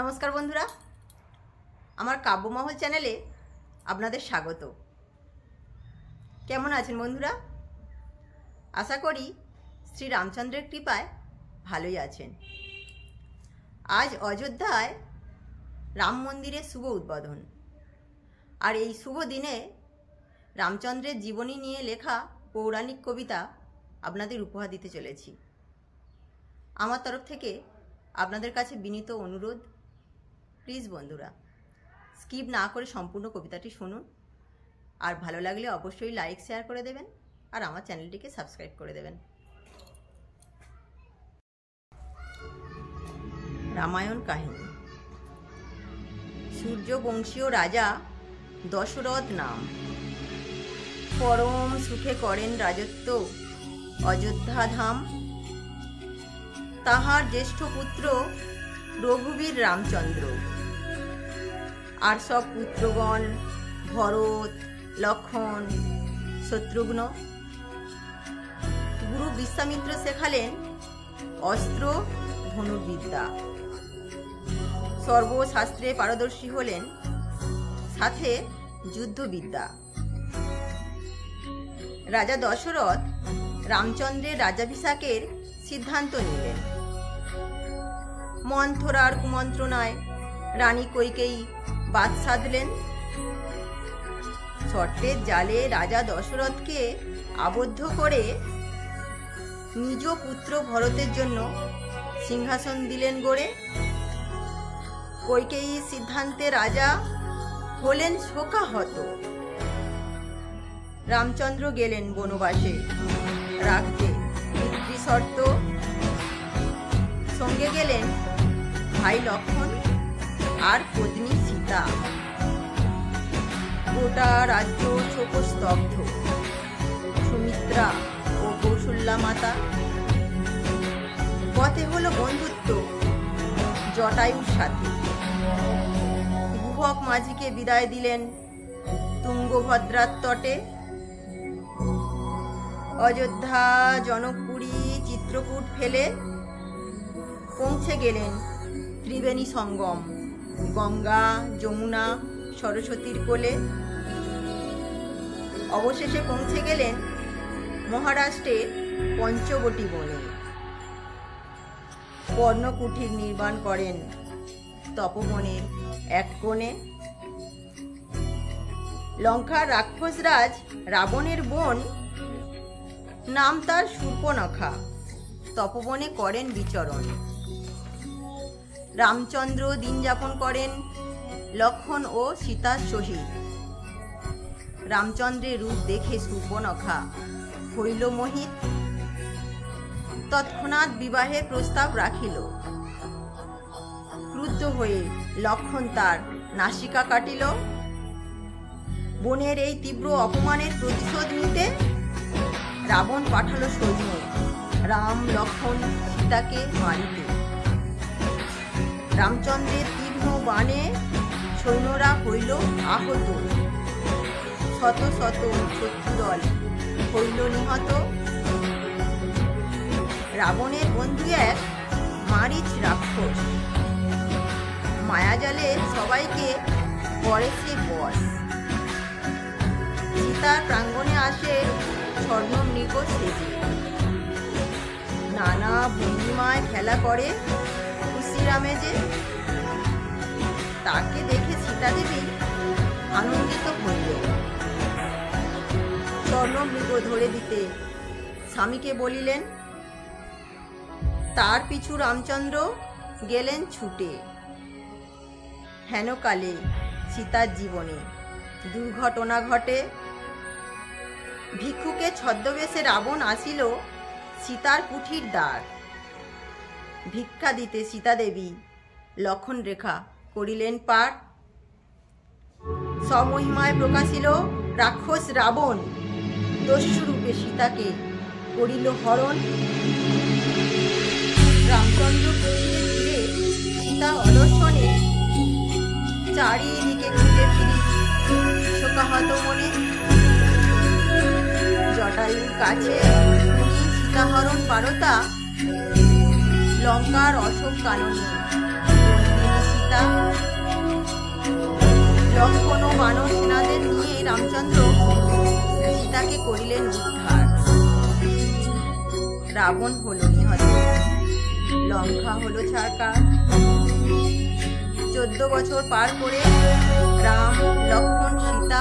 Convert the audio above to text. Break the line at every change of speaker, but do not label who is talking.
নমস্কার বন্ধুরা, আমার কাব্যমহল চ্যানেলে আপনাদের স্বাগত। কেমন আছেন বন্ধুরা? আশা করি শ্রী রামচন্দ্রের কৃপায় ভালোই আছেন। আজ অযোধ্যায় রাম মন্দিরের শুভ উদ্বোধন, আর এই শুভ দিনে রামচন্দ্রের জীবনী নিয়ে লেখা পৌরাণিক কবিতা আপনাদের উপহার দিতে চলেছি। আমার তরফ থেকে আপনাদের কাছে বিনীত অনুরোধ, প্লিজ বন্ধুরা স্কিপ না করে সম্পূর্ণ কবিতাটি শুনুন, আর ভালো লাগলে অবশ্যই লাইক শেয়ার করে দেবেন, আর আমার চ্যানেলটিকে সাবস্ক্রাইব করে দেবেন। রামায়ণ কাহিনী। সূর্যবংশীয় রাজা দশরথ নাম, পরম সুখে করেন রাজত্ব অযোধ্যা ধাম। তাহার জ্যেষ্ঠ পুত্র রঘুবীর রামচন্দ্র, আর সব পুত্রগণ ভরত, লক্ষণ, শত্রুঘ্ন। গুরু বিশ্বামিত্র শেখালেন অস্ত্র ধনুর্বিদ্যা, সর্বশাস্ত্রে পারদর্শী হলেন, সাথে যুদ্ধবিদ্যা। রাজা দশরথ রামচন্দ্রের রাজাভিষেকের সিদ্ধান্ত নিলেন। মন্থরার কুমন্ত্রণায় রানী কইকেয়ী বাদ সাধলেন। শর্তের জালে রাজা দশরথকে আবদ্ধ করে নিজ পুত্র ভরতের জন্য সিংহাসন দিলেন গড়ে। কইকেয়ীর সিদ্ধান্তে রাজা হলেন শোকাহত। রামচন্দ্র গেলেন বনবাসে রাখতে পিতৃশর্ত। সঙ্গে গেলেন ভাই লক্ষণ আর পত্নী সীতা। গোটা রাজ্য শোকস্তব্ধ, সুমিত্রা ও কৌশল্যা মাতা। পথে হলো বন্ধুত্ব জটায়ুর সাথে। গুহক মাঝিকে বিদায় দিলেন তুঙ্গভদ্রার তটে। অযোধ্যা, জনকপুরী, চিত্রকূট ফেলে পৌঁছে গেলেন ত্রিবেণী সঙ্গম, গঙ্গা, যমুনা, সরস্বতীর কোলে। অবশেষে পৌঁছে গেলেন মহারাষ্ট্রের পঞ্চবটী বনে। পর্ণকুঠির নির্মাণ করেন তপবনের এক কোণে। লঙ্কার রাক্ষসরাজ রাবণের বোন, নাম তার শূর্পণখা, তপবনে করেন বিচরণ। রামচন্দ্র দিন যাপন করেন লক্ষণ ও সীতার সহিত। রামচন্দ্রের রূপ দেখে শূর্পণখা হইল মোহিত। তৎক্ষণাৎ বিবাহের প্রস্তাব রাখিল। ক্রুদ্ধ হয়ে লক্ষণ তার নাসিকা কাটিল। বোনের এই তীব্র অপমানের প্রতিশোধ নিতে রাবণ পাঠালো সৈন্য রাম, লক্ষণ, সীতাকে মারিতে। রামচন্দ্রের তীক্ষ্ণ বাণে সৈন্যরা হইল আহত। শত শত শত্রুদল হইল নিহত। রাবণের বন্ধু এক মারীচ রাক্ষস, মায়াজালে সবাইকে করে সে বশ। সীতার প্রাঙ্গণে আসে স্বর্ণমৃগ সেজে। নানা ভঙ্গিমায় খেলা করে খুশিরামে যে। তাকে দেখে সীতা দেবী আনন্দিত হইলেন। স্বর্ণমৃগ ধরে দিতে স্বামীকে বলিলেন। তার পিছু রামচন্দ্র গেলেন ছুটে। হেনকালে সীতার জীবনে দুর্ঘটনা ঘটে। ভিক্ষুকে ছদ্মবেশে রাবণ আসিল সীতার কুঠির দ্বার। ভিক্ষা দিতে সীতা দেবী লক্ষণ রেখা করিলেন পার। স্বমহিমায় প্রকাশিল রাক্ষস রাবণ, দস্যুরূপে সীতাকে করিল হরণ। রামচন্দ্র কুঠিরে ফিরে সীতা অদর্শনে চারিদিকে ঘুরে ফিরি শোকাহত মনে। জটায়ুর কাছে শুনি সীতাহরণ বারতা, লঙ্কার অশোক কাননে সীতাকে করিলেন উদ্ধার। রাবণ হলো নিহত, লঙ্কা হলো ছারকার। 14 বছর পার করে রাম, লক্ষ্মণ, সীতা